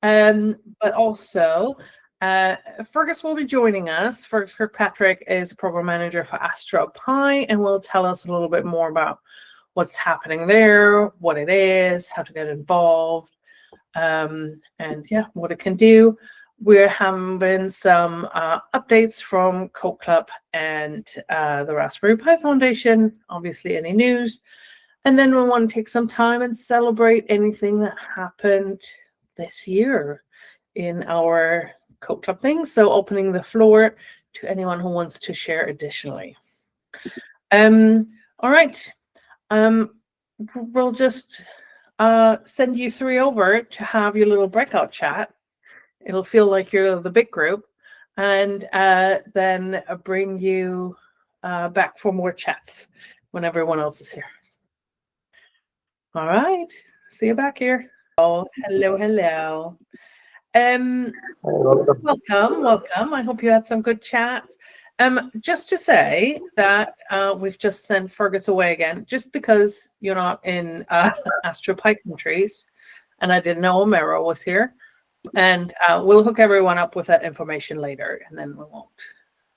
But also, Fergus will be joining us. Fergus Kirkpatrick is a program manager for Astro Pi and will tell us a little bit more about what's happening there, what it is, how to get involved, and yeah, what it can do. We're having some updates from Code Club and the Raspberry Pi Foundation, obviously any news. And then we want to take some time and celebrate anything that happened this year in our Code Club things. So opening the floor to anyone who wants to share additionally. All right. We'll just send you three over to have your little breakout chat. It'll feel like you're the big group, and then bring you back for more chats when everyone else is here. All right. See you back here. Oh, hello, hello. Welcome. I hope you had some good chats. Just to say that we've just sent Fergus away again, just because you're not in Astro Pi countries, and I didn't know Omero was here. And we'll hook everyone up with that information later, and then we won't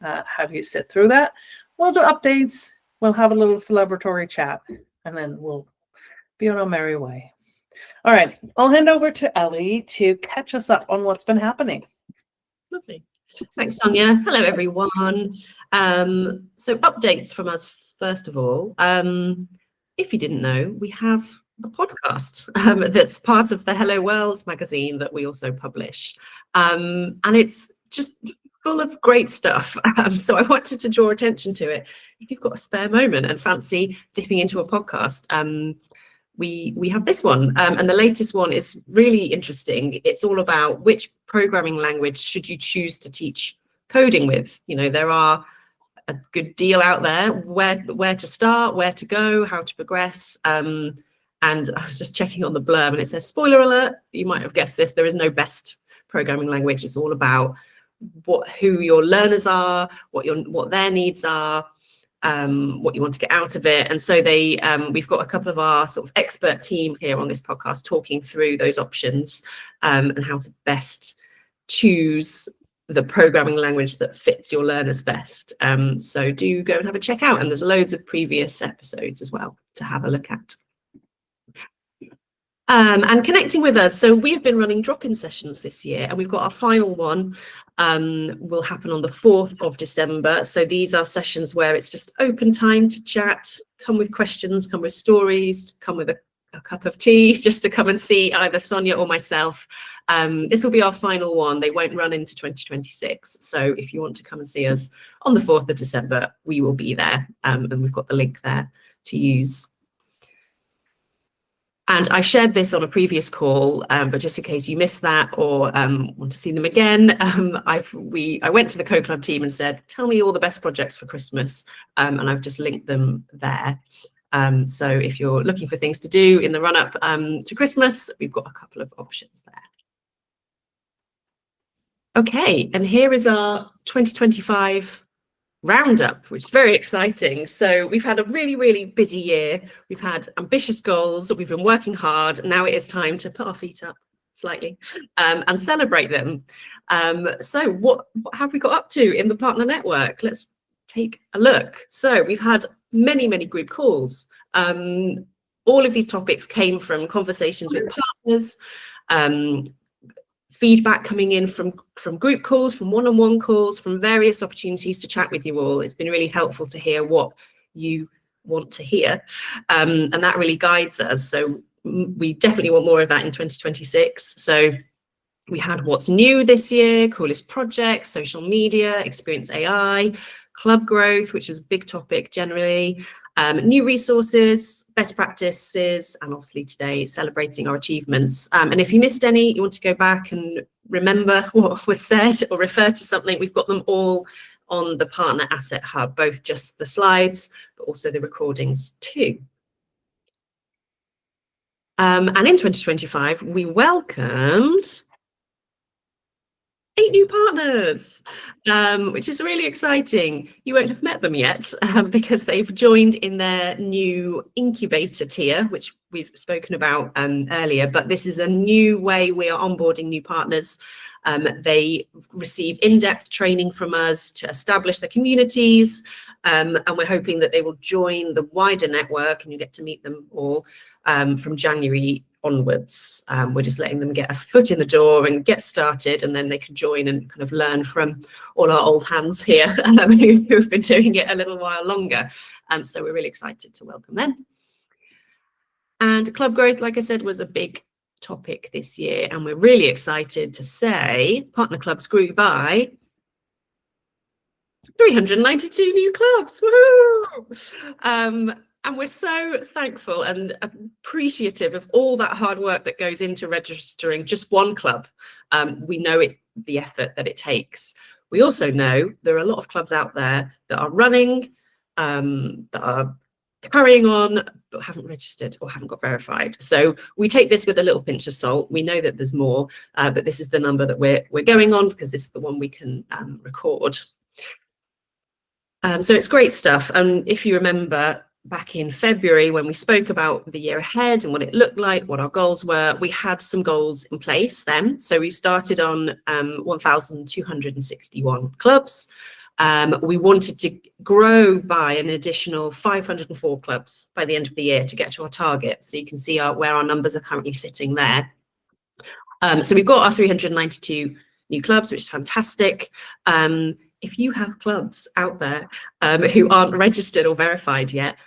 have you sit through that. We'll do updates. We'll have a little celebratory chat, and then we'll be on our merry way. All right, I'll hand over to Ellie to catch us up on what's been happening. Lovely. Thanks, Sonja. Hello, everyone. So updates from us, first of all. If you didn't know, we have a podcast that's part of the Hello World magazine that we also publish. And it's just full of great stuff. So I wanted to draw attention to it. If you've got a spare moment and fancy dipping into a podcast, we have this one, and the latest one is really interesting. It's all about which programming language should you choose to teach coding with. You know, there are a good deal out there where to start, where to go, how to progress. And I was just checking on the blurb, and it says, spoiler alert, you might have guessed this, there is no best programming language. It's all about who your learners are, what their needs are, what you want to get out of it. And so we've got a couple of our sort of expert team here on this podcast talking through those options and how to best choose the programming language that fits your learners best. So do go and have a check out, and there's loads of previous episodes as well to have a look at. And connecting with us. So we've been running drop-in sessions this year, and we've got our final one will happen on the 4th of December. So these are sessions where it's just open time to chat, come with questions, come with stories, come with a cup of tea, just to come and see either Sonja or myself. This will be our final one. They won't run into 2026. So if you want to come and see us on the 4th of December, we will be there. And we've got the link there to use. And I shared this on a previous call, but just in case you missed that or want to see them again, I went to the Code Club team and said, tell me all the best projects for Christmas, and I've just linked them there. So if you're looking for things to do in the run-up to Christmas, we've got a couple of options there. Okay, and here is our 2025 roundup, which is very exciting. So we've had a really, really busy year. We've had ambitious goals. We've been working hard. Now it is time to put our feet up slightly and celebrate them. So what have we got up to in the partner network? Let's take a look. So we've had many, many group calls. All of these topics came from conversations with partners, feedback coming in from group calls, from one-on-one calls, from various opportunities to chat with you all. It's been really helpful to hear what you want to hear, and that really guides us. So we definitely want more of that in 2026. So we had what's new this year, coolest projects, social media, experience AI, club growth, which was a big topic generally, new resources, best practices, and obviously today celebrating our achievements. And if you missed any, you want to go back and remember what was said or refer to something, we've got them all on the Partner Asset Hub, both just the slides, but also the recordings too. And in 2025, we welcomed 8 new partners, which is really exciting. You won't have met them yet because they've joined in their new incubator tier, which we've spoken about earlier, but this is a new way we are onboarding new partners. They receive in-depth training from us to establish their communities, and we're hoping that they will join the wider network and you get to meet them all from January onwards. We're just letting them get a foot in the door and get started, and then they can join and kind of learn from all our old hands here who've been doing it a little while longer. So we're really excited to welcome them. And club growth, like I said, was a big topic this year, and we're really excited to say partner clubs grew by 392 new clubs. Woohoo! And we're so thankful and appreciative of all that hard work that goes into registering just one club. We know the effort that it takes. We also know there are a lot of clubs out there that are running, that are carrying on, but haven't registered or haven't got verified. So we take this with a little pinch of salt. We know that there's more, but this is the number that we're going on because this is the one we can record. So it's great stuff. And if you remember, back in February, when we spoke about the year ahead and what it looked like, what our goals were, we had some goals in place then. So we started on 1,261 clubs. We wanted to grow by an additional 504 clubs by the end of the year to get to our target. So you can see where our numbers are currently sitting there. So we've got our 392 new clubs, which is fantastic. If you have clubs out there who aren't registered or verified yet,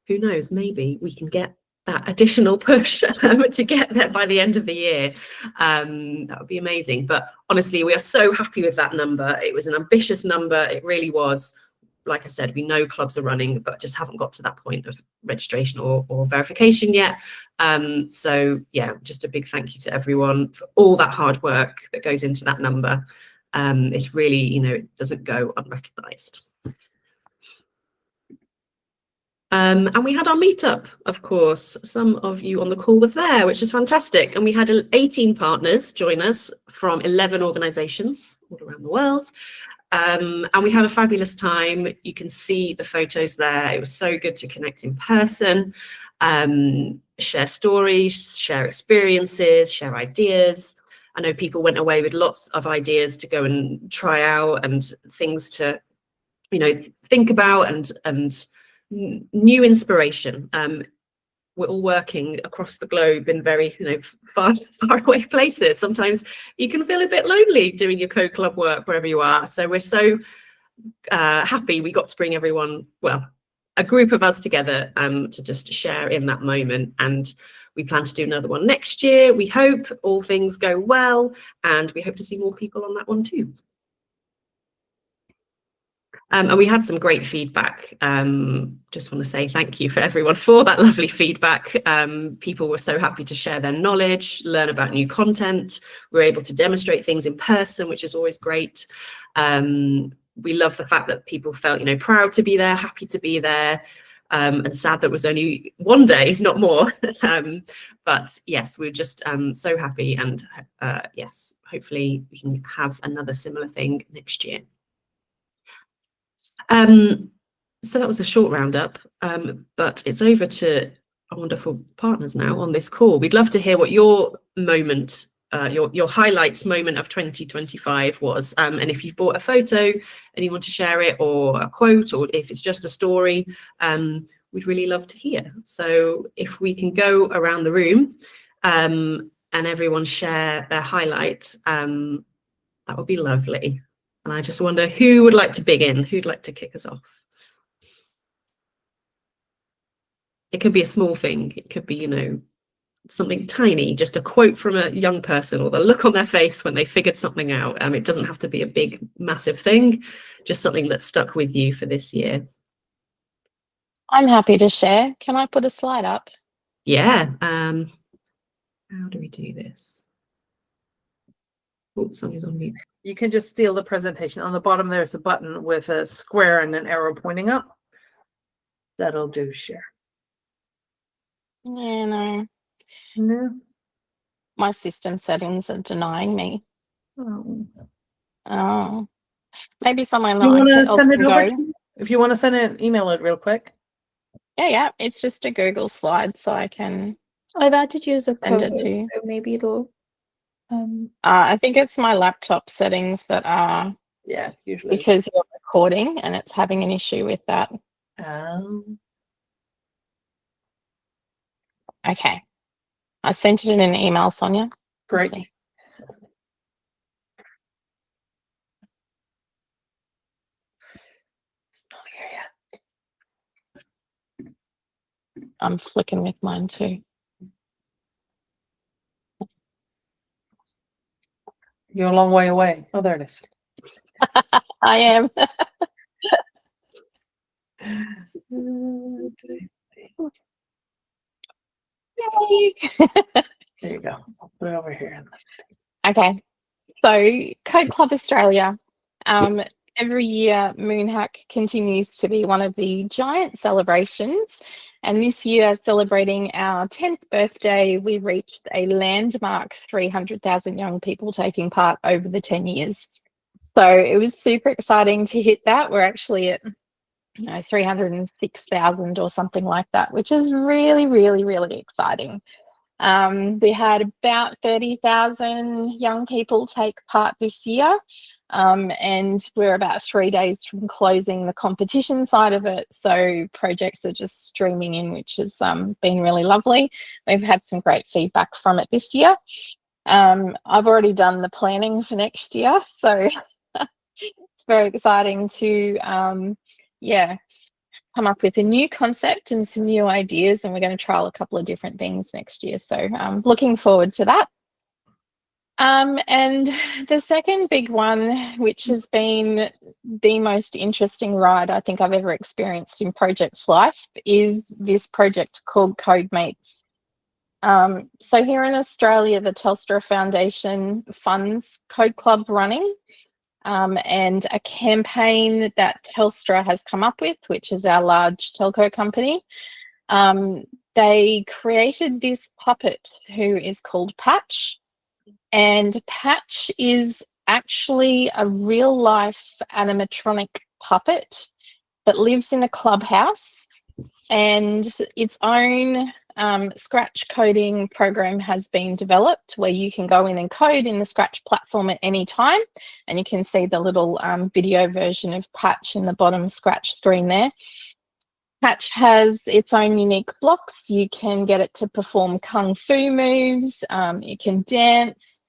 who knows, maybe we can get that additional push to get there by the end of the year. That would be amazing. But honestly, we are so happy with that number. It was an ambitious number. It really was. Like I said, we know clubs are running, but just haven't got to that point of registration or verification yet. So yeah, just a big thank you to everyone for all that hard work that goes into that number. It's really, it doesn't go unrecognised. And we had our meetup, of course. Some of you on the call were there, which is fantastic. And we had 18 partners join us from 11 organisations all around the world. And we had a fabulous time. You can see the photos there. It was so good to connect in person, share stories, share experiences, share ideas. I know people went away with lots of ideas to go and try out and things to, think about and new inspiration. We're all working across the globe in very, far away places. Sometimes you can feel a bit lonely doing your co-club work wherever you are. So we're so happy we got to bring everyone, well, a group of us together to just share in that moment. And we plan to do another one next year. We hope all things go well, and we hope to see more people on that one too. And we had some great feedback. Just want to say thank you for everyone for that lovely feedback. People were so happy to share their knowledge, learn about new content. We were able to demonstrate things in person, which is always great. We love the fact that people felt, proud to be there, happy to be there, and sad that it was only one day, not more. But yes, we're just so happy, and yes, hopefully we can have another similar thing next year. So that was a short roundup, but it's over to our wonderful partners now on this call. We'd love to hear what your moment, your highlights moment of 2025 was. And if you've bought a photo and you want to share it, or a quote, or if it's just a story, we'd really love to hear. So if we can go around the room and everyone share their highlight, that would be lovely. And I just wonder who would like to begin, who'd like to kick us off? It could be a small thing. It could be, something tiny, just a quote from a young person, or the look on their face when they figured something out. It doesn't have to be a big, massive thing, just something that stuck with you for this year. I'm happy to share. Can I put a slide up? Yeah. How do we do this? Oh, somebody's on mute. You can just steal the presentation. On the bottom, there's a button with a square and an arrow pointing up. That'll do share. Yeah, No. my system settings are denying me. Oh. Oh, maybe someone You want to else send it can over go. to me? If you want to send it, email it real quick. Yeah, it's just a Google slide, so I can I've added you as a send it co-host, to you. so maybe it'll. I think it's my laptop settings that are Yeah, usually. because you're recording and it's having an issue with that. Okay. I sent it in an email, Sonja. Great. Let's see. It's not here yet. I'm flicking with mine too. You're a long way away. Oh, there it is. I am. Yay. There you go. I'll put it over here. Okay. So Code Club Australia. Every year, Moonhack continues to be one of the giant celebrations. And this year, celebrating our 10th birthday, we reached a landmark 300,000 young people taking part over the 10 years. So it was super exciting to hit that. We're actually at 306,000 or something like that, which is really, really, really exciting. We had about 30,000 young people take part this year, and we're about 3 days from closing the competition side of it. So projects are just streaming in, which has been really lovely. We've had some great feedback from it this year. I've already done the planning for next year, so it's very exciting to, come up with a new concept and some new ideas, and we're going to trial a couple of different things next year. So I'm looking forward to that. And the second big one, which has been the most interesting ride I think I've ever experienced in project life, is this project called CodeMates. So here in Australia, the Telstra Foundation funds Code Club running. And a campaign that Telstra has come up with, which is our large telco company. They created this puppet who is called Patch, and Patch is actually a real life animatronic puppet that lives in a clubhouse, and its own Scratch coding program has been developed where you can go in and code in the Scratch platform at any time, and you can see the little video version of Patch in the bottom Scratch screen there. Patch has its own unique blocks. You can get it to perform kung fu moves, it can dance.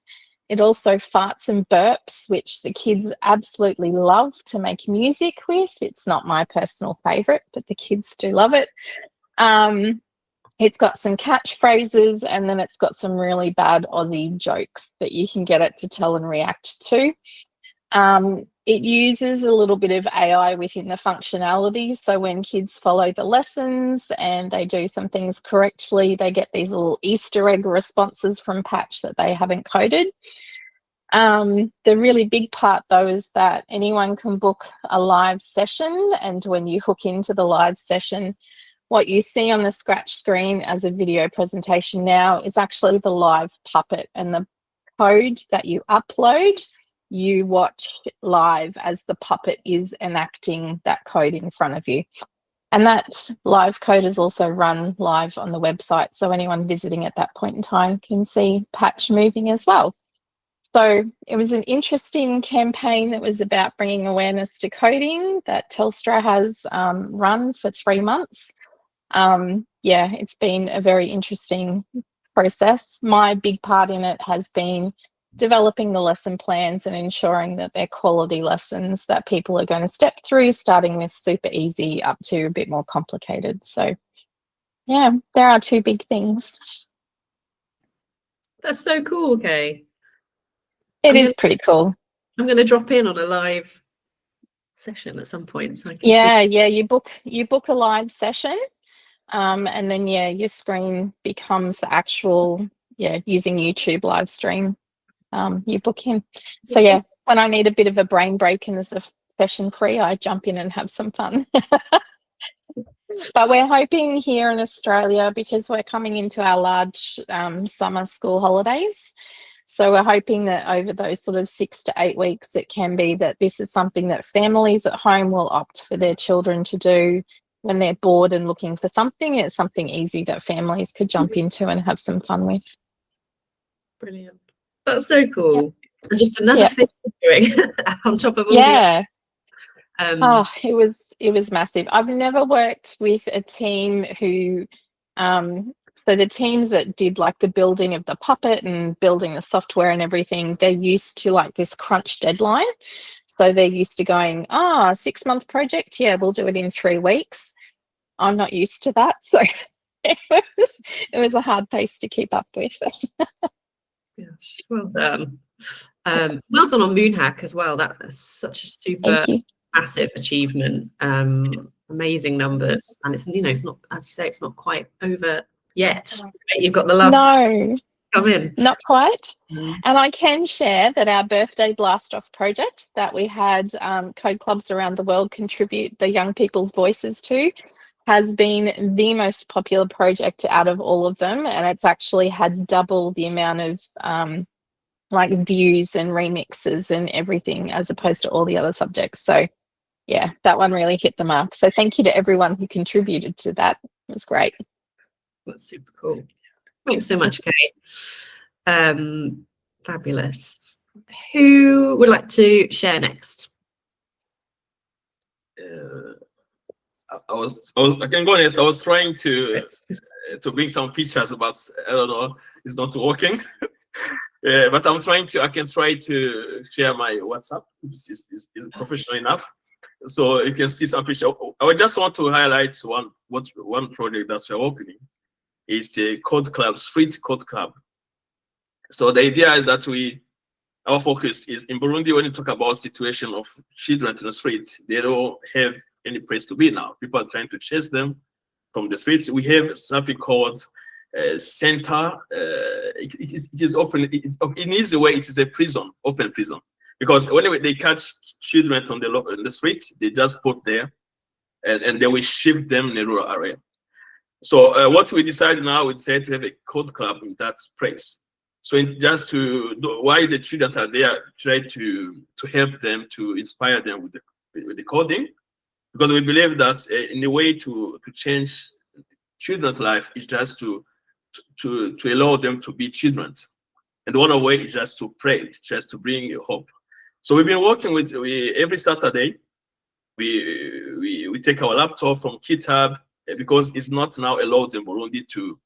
It also farts and burps, which the kids absolutely love to make music with. It's not my personal favourite, but the kids do love it. It's got some catchphrases, and then it's got some really bad Aussie jokes that you can get it to tell and react to. It uses a little bit of AI within the functionality. So when kids follow the lessons and they do some things correctly, they get these little Easter egg responses from Patch that they haven't coded. The really big part, though, is that anyone can book a live session, and when you hook into the live session, what you see on the Scratch screen as a video presentation now is actually the live puppet, and the code that you upload, you watch live as the puppet is enacting that code in front of you. And that live code is also run live on the website, so anyone visiting at that point in time can see Patch moving as well. So it was an interesting campaign that was about bringing awareness to coding that Telstra has run for 3 months. It's been a very interesting process. My big part in it has been developing the lesson plans and ensuring that they're quality lessons that people are going to step through, starting with super easy up to a bit more complicated. So yeah, there are 2 big things. That's so cool, Kay. It is pretty cool. I'm going to drop in on a live session at some point. So I can you book a live session, and then your screen becomes the actual using YouTube live stream. You book in. So when I need a bit of a brain break and there's a session free, I jump in and have some fun. But we're hoping here in Australia, because we're coming into our large summer school holidays, So we're hoping that over those sort of 6 to 8 weeks, it can be that this is something that families at home will opt for their children to do when they're bored and looking for something. It's something easy that families could jump into and have some fun with. Brilliant. That's so cool. Yep. And just another Yep. thing you're doing on top of all Yeah. the Oh, it was massive. I've never worked with a team who, so the teams that did like the building of the puppet and building the software and everything, they're used to like this crunch deadline. So they're used to going, 6-month project, yeah, we'll do it in 3 weeks. I'm not used to that, so it was a hard pace to keep up with. Gosh, well done. Well done on Moonhack as well. That is such a super Thank you. massive achievement. Amazing numbers, and it's it's not, as you say, it's not quite over yet. You've got the last come in. Not quite. And I can share that our birthday blast off project that we had code clubs around the world contribute the young people's voices to has been the most popular project out of all of them, and it's actually had double the amount of like views and remixes and everything as opposed to all the other subjects. So yeah, that one really hit the mark. So thank you to everyone who contributed to that. It was great. That's super cool. Thanks so much, Kate. Fabulous. Who would like to share next? I can go next. I was trying to bring some pictures, but I don't know, it's not working. But I can try to share my WhatsApp. It's professional enough, so you can see some pictures. I just want to highlight one project that we're working in. It's the Code Club, Street Code Club. So the idea is that our focus is in Burundi. When you talk about situation of children in the streets, they don't have any place to be now. People are trying to chase them from the streets. We have something called center. It is open. It needs a way. It is a prison, open prison, because whenever they catch children on the street, they just put there, and they will shift them in a rural area. So what we decided now, we decided to have a code club in that place. So just to do, while the children are there, try to help them, to inspire them with the coding, because we believe that in a way to change children's life is just to allow them to be children. And one way is just to pray, just to bring hope. So we've been working with every Saturday. We take our laptop from GitHub, because it's not now allowed in Burundi to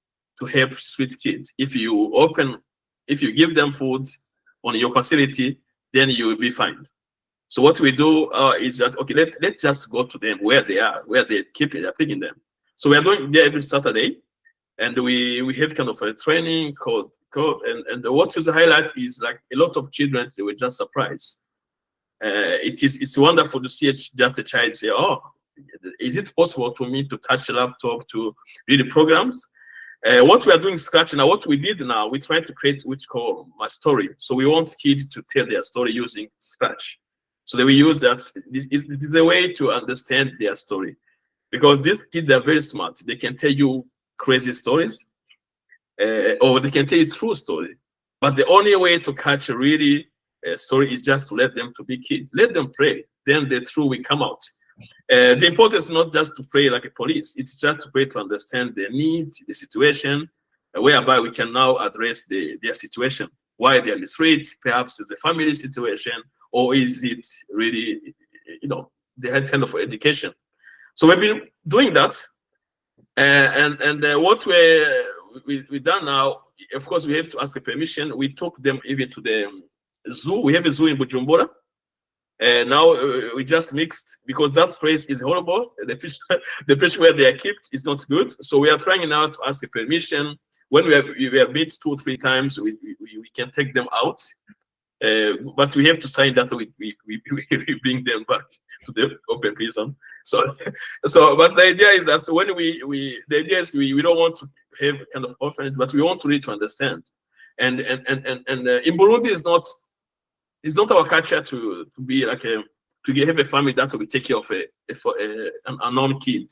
help street kids. If you give them food on your facility, then you will be fined. So what we do is that, okay, let's just go to them where they are, where they're picking them. So we are doing there every Saturday, and we have kind of a training code, and what is the highlight is like a lot of children, they were just surprised. It's wonderful to see just a child say, oh, is it possible for me to touch a laptop to read the programs? What we are doing Scratch now, what we did now, we try to create which we call my story. So we want kids to tell their story using Scratch. So that we use that. This is the way to understand their story, because these kids are very smart. They can tell you crazy stories, or they can tell you true story. But the only way to catch a really story is just to let them to be kids. Let them pray. Then the truth will come out. The importance is not just to pray like a police. It's just to pray to understand their needs, the situation, whereby we can now address their situation. Why they're in the streets, perhaps it's a family situation, or is it really, they had kind of education. So we've been doing that. And what we done now, of course, we have to ask the permission. We took them even to the zoo. We have a zoo in Bujumbura. And now we just mixed, because that place is horrible. The place where they are kept is not good. So we are trying now to ask the permission. When we have met 2 or 3 times, we can take them out. But we have to sign that we bring them back to the open prison. So but the idea is that when we don't want to have kind of orphanage, but we want really to understand. And in Burundi it's not our culture to be like to have a family that will take care of an unknown kid.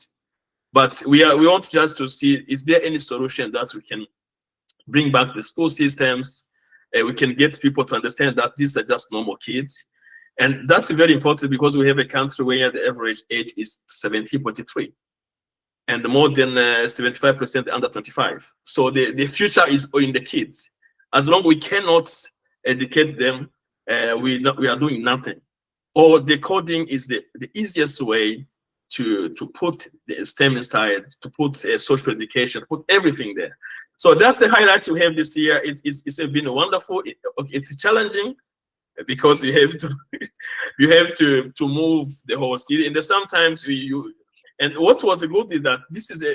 But we want just to see, is there any solution that we can bring back the school systems, we can get people to understand that these are just normal kids. And that's very important because we have a country where the average age is 17.3. And more than 75% under 25. So the future is in the kids. As long as we cannot educate them, we are doing nothing. Or the coding is the easiest way to put the STEM inside, to put social education, put everything there. So that's the highlight we have this year. It's been wonderful. It's challenging because you have to move the whole city. And then sometimes and what was good is that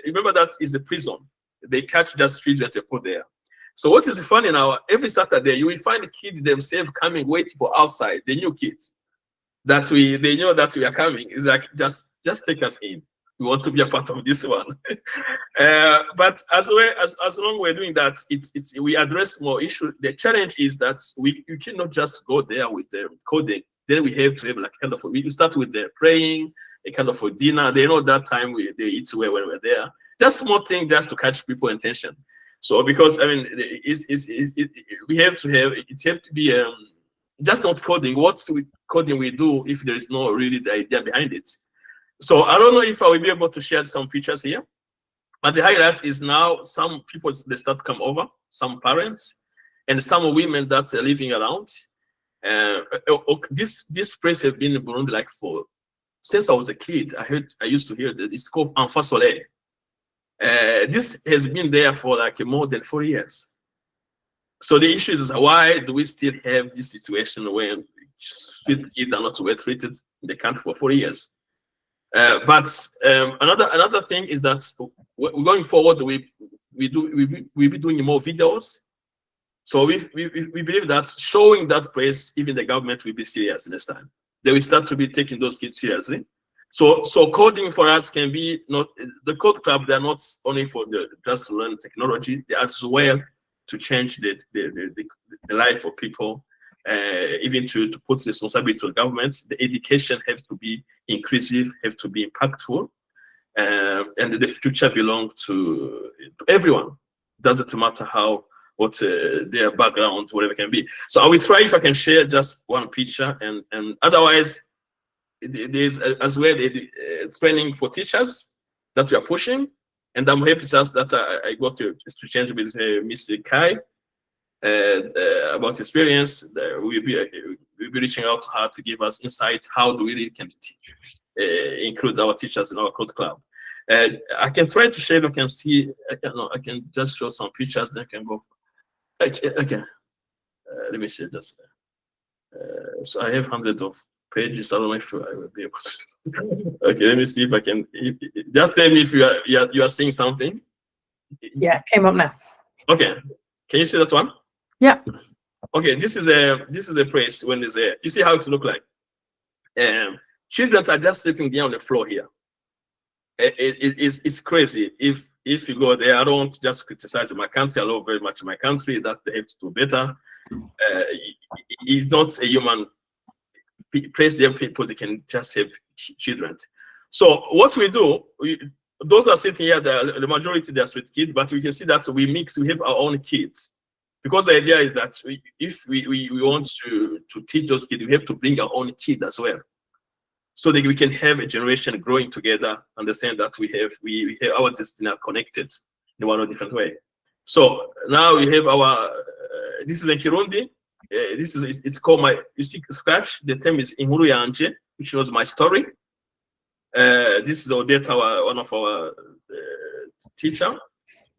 remember that is a prison. They catch just children to put there. So what is funny now, every Saturday you will find the kids themselves coming, waiting for outside, the new kids. They know that we are coming. It's like, just take us in. We want to be a part of this one. But as long as we're doing that, we address more issues. The challenge is that you cannot just go there with the coding. Then we have to have like kind of, we start with the praying, a kind of a dinner. They know that time they eat when we're there. Just small thing just to catch people's attention. So because I mean, we have to be just not coding. What coding we do if there is no really the idea behind it. So I don't know if I will be able to share some pictures here, but the highlight is now some people they start to come over, some parents, and some women that are living around. This place has been in Burundi like since I was a kid. I used to hear that it's called Enfant Soleil. This has been there for like more than 4 years. So the issue is why do we still have this situation when kids are not well treated in the country for 4 years? But another thing is that going forward we'll be doing more videos. So we believe that showing that place, even the government will be serious this time. They will start to be taking those kids seriously. So coding for us can be not the code club. They're not only for just to learn technology. They as well to change the life of people, even to put responsibility to the government. The education has to be inclusive, have to be impactful, and the future belongs to everyone. Doesn't matter what their background, whatever it can be. So I will try if I can share just one picture, and otherwise there's as well training for teachers that we are pushing, and I'm happy just that I got to change with Mr. Kai about experience. We'll be reaching out to her to give us insight how do we really can teach, include our teachers in our code club. I can try to share. If I can see. I can just show some pictures. Then I can go. Okay. Let me see this. So I have hundreds of pages. I don't know if I will be able to. Okay, let me see if I can. Just tell me if you are seeing something. Yeah, came up now. Okay, can you see that one? Yeah. Okay, this is a place when there's a. You see how it look like? Children are just sleeping there on the floor here. It's crazy. If you go there, I don't want to just criticize my country. I love very much my country that they have to do better. It's not a human place there. People they can just have children. So what we do, those that are sitting here, the majority they are sweet kids, but we can see that we mix. We have our own kids because the idea is that if we want to teach those kids, we have to bring our own kid as well, so that we can have a generation growing together, understand that we have our destiny connected in one or different way. So now we have our, this is in Kirundi. It's called you see scratch, the term is Inkuru Yanje, which was my story. This is Odetta, one of our teacher.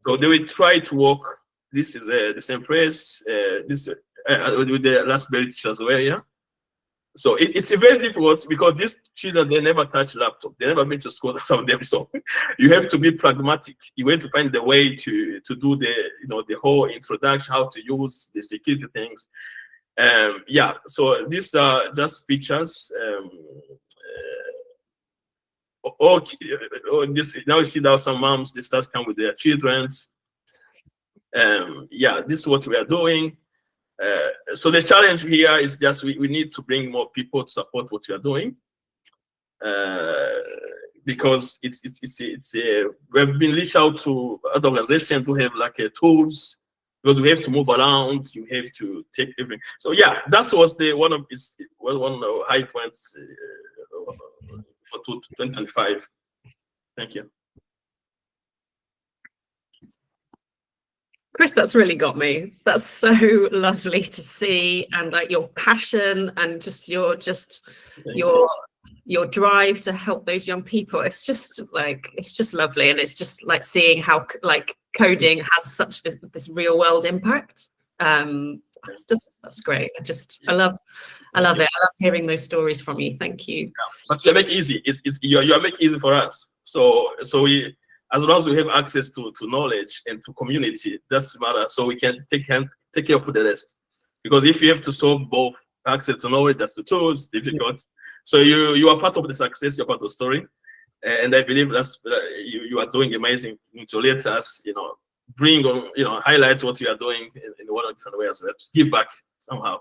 So they will try to work, this is the same place, this with the raspberry teacher as well, yeah. So it's very difficult because these children, they never touch laptop. They never been to school, some of them. So you have to be pragmatic. You have to find the way to do the whole introduction, how to use the security things. Yeah, so these are just pictures. Now you see that some moms, they start come with their children. Yeah, this is what we are doing. So the challenge here is just we need to bring more people to support what we are doing, because we've been reached out to other organizations to have like tools because we have to move around, you have to take everything. So yeah, that was one of the high points for 2025. Thank you. Chris, that's really got me. That's so lovely to see, and like your passion and just your drive to help those young people. It's just lovely, and it's just like seeing how like coding has such this real world impact. That's great. I love it. I love hearing those stories from you. Thank you. But you make it easy. You are making it easy for us. So we, as long as we have access to knowledge and to community, that's matter. So we can take care of the rest. Because if you have to solve both access to knowledge, that's the tools, difficult. So you are part of the success, you're part of the story. And I believe that's you are doing amazing to let us, bring on, highlight what you are doing in one of different ways. Let's give back somehow.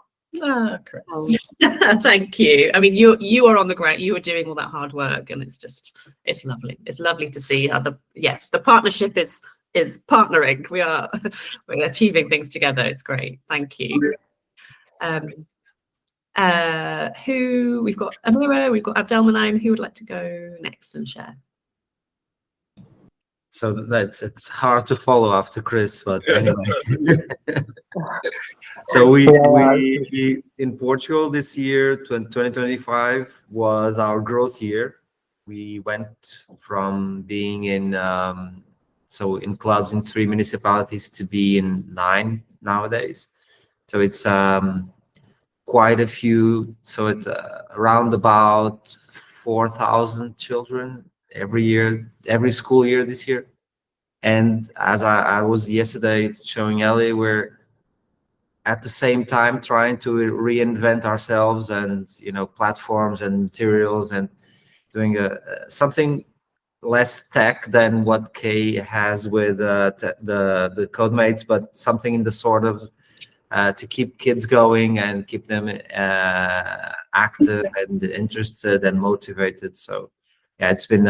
Chris. Thank you. I mean, you are on the ground. You are doing all that hard work, and it's lovely. It's lovely to see how the partnership is partnering. We're achieving things together. It's great. Thank you. Who we've got Amira, we've got Abdelmanem. Who would like to go next and share? So it's hard to follow after Chris, but anyway. So we in Portugal this year, 2025 was our growth year. We went from being in clubs in 3 municipalities to be in 9 nowadays. So it's quite a few. So it's around about 4,000 children every school year this year. And as I was yesterday showing Ellie, we're at the same time trying to reinvent ourselves and platforms and materials and doing something less tech than what Kay has with the Codemates, but something in the sort of to keep kids going and keep them active and interested and motivated. So yeah, it's been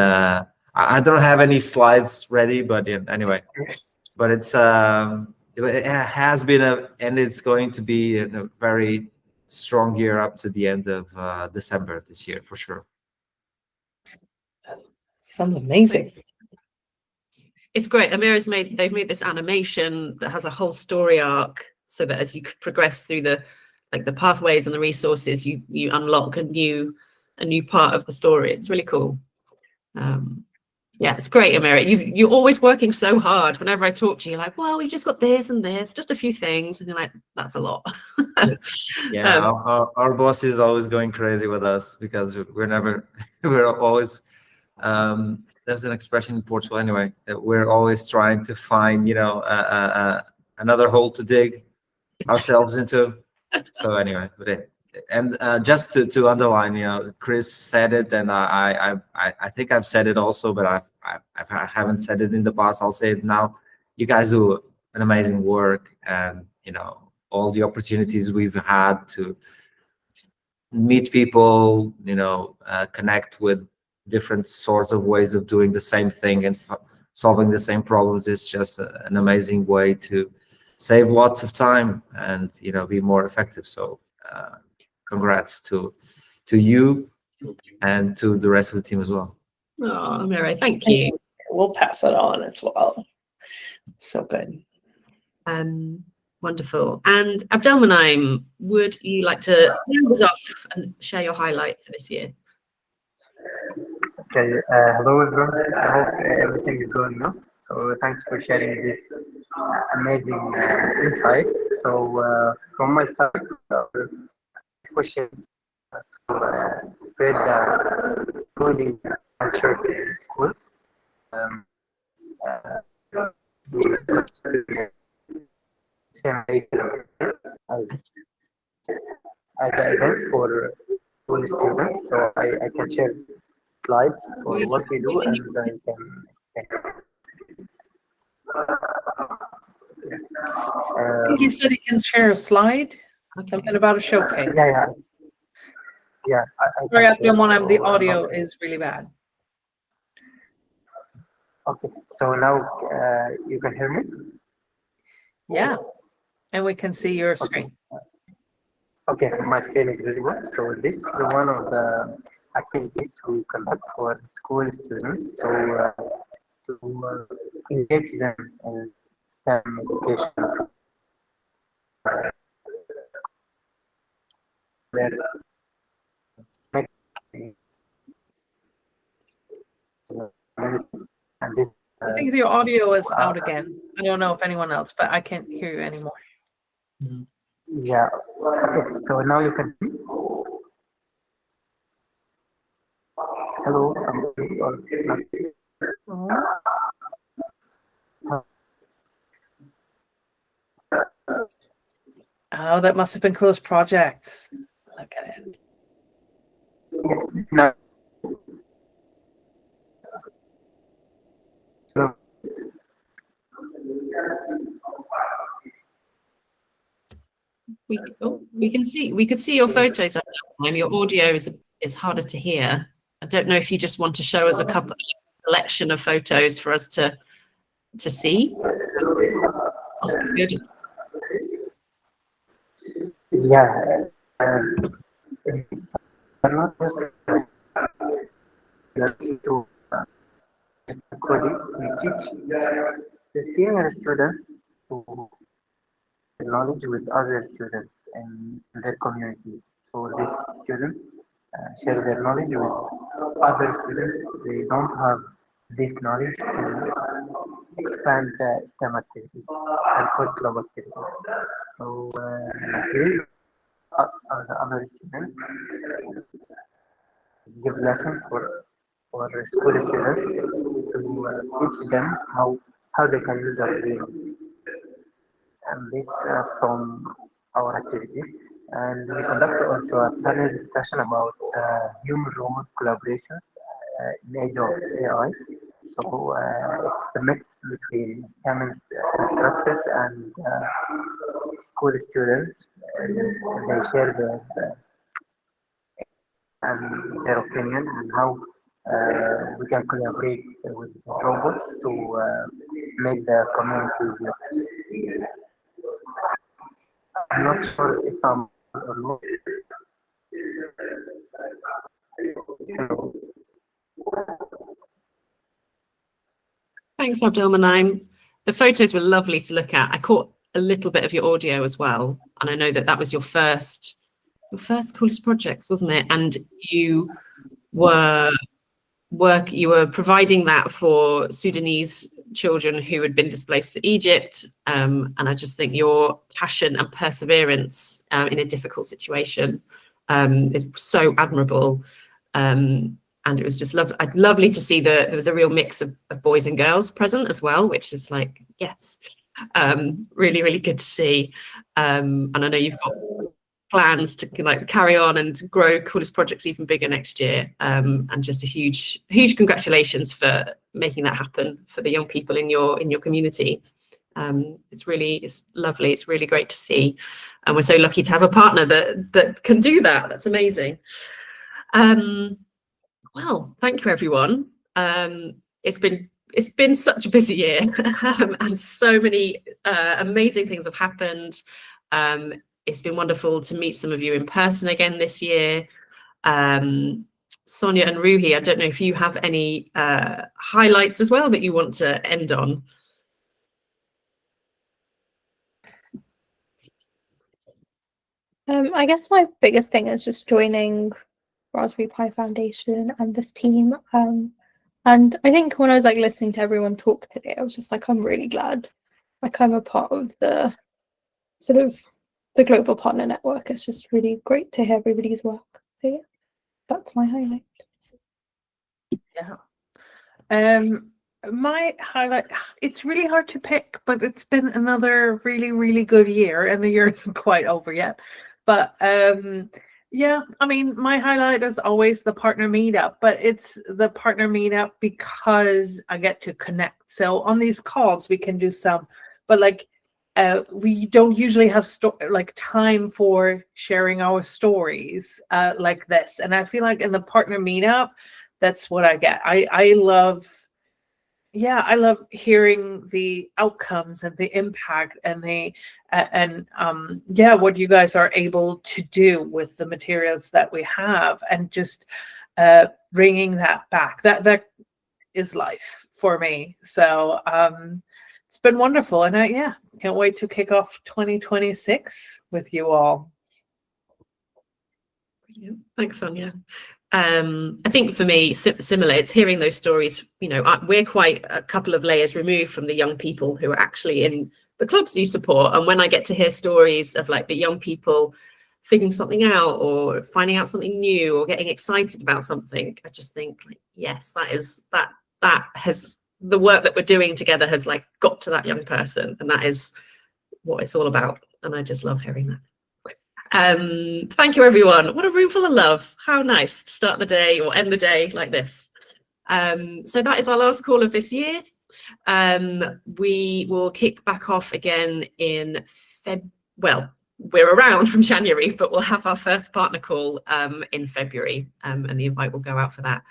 I don't have any slides ready, but anyway, but it has been and it's going to be a very strong year up to the end of December this year for sure. Sounds amazing. It's great. They've made this animation that has a whole story arc, so that as you progress through the pathways and the resources, you unlock a new part of the story. It's really cool. Yeah, it's great, Amira. You're always working so hard. Whenever I talk to you, you're like, well, we've just got this and this, just a few things. And you're like, that's a lot. Yeah, our boss is always going crazy with us because we're always, there's an expression in Portugal anyway, that we're always trying to find, another hole to dig ourselves into. So anyway, just to underline, Chris said it, and I think I've said it also, but I haven't said it in the past. I'll say it now. You guys do an amazing work, and all the opportunities we've had to meet people, connect with different sorts of ways of doing the same thing and solving the same problems is just an amazing way to save lots of time and be more effective. So congrats to you and to the rest of the team as well. Oh, Amira, thank you. We'll pass it on as well. So good. Wonderful. And Abdelmanem, would you like to round us off and share your highlight for this year? Okay, hello everyone. I hope everything is going well. So thanks for sharing this amazing insight. So from my side, question to spread the coding culture to schools. Same as an event for school students, so I can share slides for what we do, and I can. He said he can share a slide. Something about a showcase. Yeah. Sorry, Abdelmanem, the audio is really bad. Okay, so now you can hear me? Yeah. and we can see your screen. Okay, my screen is visible. So this is one of the activities we conduct for school students. So to engage them in STEM education. Where and this, I think the audio is out again. I don't know if anyone else, but I can't hear you anymore. yeah. Okay, so now you can see. Hello. Oh, that must have been close projects. Look at it. No. No. We can see your photos at that time. Your audio is harder to hear. I don't know if you just want to show us a selection of photos for us to see. That's good. Yeah. Not just to coding, we teach the senior students to knowledge with other students in their community. So these students share their knowledge with other students. They don't have this knowledge to expand the STEM activities and curriculum activities. So here the other students give lessons for school students to teach them how they can use that video. And this from our activity. And we conduct also a panel discussion about human-robot collaboration in age of AI. So it's a mix between STEM instructors and school students. They share their opinion and how we can collaborate with robots to make the community easier. I'm not sure if I'm or not. Hello. Thanks, Abdulmanim. The photos were lovely to look at. I caught a little bit of your audio as well, and I know that was your first coolest projects, wasn't it? And you were providing that for Sudanese children who had been displaced to Egypt, and I just think your passion and perseverance in a difficult situation is so admirable. And it was just lovely to see that there was a real mix of boys and girls present as well, which is like, yes, really, really good to see. And I know you've got plans to like carry on and grow Coolest Projects even bigger next year. And just a huge congratulations for making that happen for the young people in your community. It's lovely. It's really great to see. And we're so lucky to have a partner that can do that. That's amazing. Well, thank you, everyone. It's been such a busy year, and so many amazing things have happened. It's been wonderful to meet some of you in person again this year. Sonja and Ruhi, I don't know if you have any highlights as well that you want to end on. I guess my biggest thing is just joining Raspberry Pi Foundation and this team. And I think when I was like listening to everyone talk today, I was just like, I'm really glad like I'm a part of the sort of the global partner network. It's just really great to hear everybody's work. So yeah, that's my highlight. Yeah. My highlight, it's really hard to pick, but it's been another really, really good year, and the year isn't quite over yet. But yeah, I mean, my highlight is always the partner meetup, but it's the partner meetup because I get to connect. So on these calls, we can do some, but like we don't usually have time for sharing our stories like this. And I feel like in the partner meetup, that's what I get. I love yeah, I love hearing the outcomes and the impact and yeah, what you guys are able to do with the materials that we have, and just bringing that back. That is life for me. So it's been wonderful, and yeah, can't wait to kick off 2026 with you all. Brilliant. Thanks, Sonja. I think for me, similar, it's hearing those stories. You know, we're quite a couple of layers removed from the young people who are actually in the clubs you support. And when I get to hear stories of like the young people figuring something out or finding out something new or getting excited about something, I just think, like, yes, that has, the work that we're doing together has like got to that young person, and that is what it's all about. And I just love hearing that. Thank you, everyone. What a room full of love. How nice to start the day or end the day like this. So that is our last call of this year. We will kick back off again in well, we're around from January, but we'll have our first partner call in February, and the invite will go out for that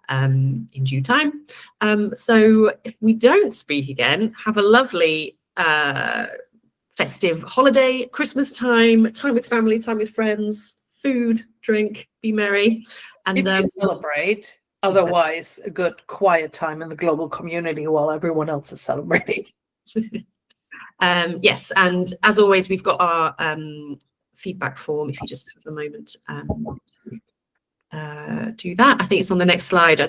in due time. So if we don't speak again, have a lovely festive holiday, Christmas time with family, time with friends, food, drink, be merry. And if you celebrate, otherwise a good quiet time in the global community while everyone else is celebrating. Yes, and as always, we've got our feedback form, if you just have a moment do that. I think it's on the next slide.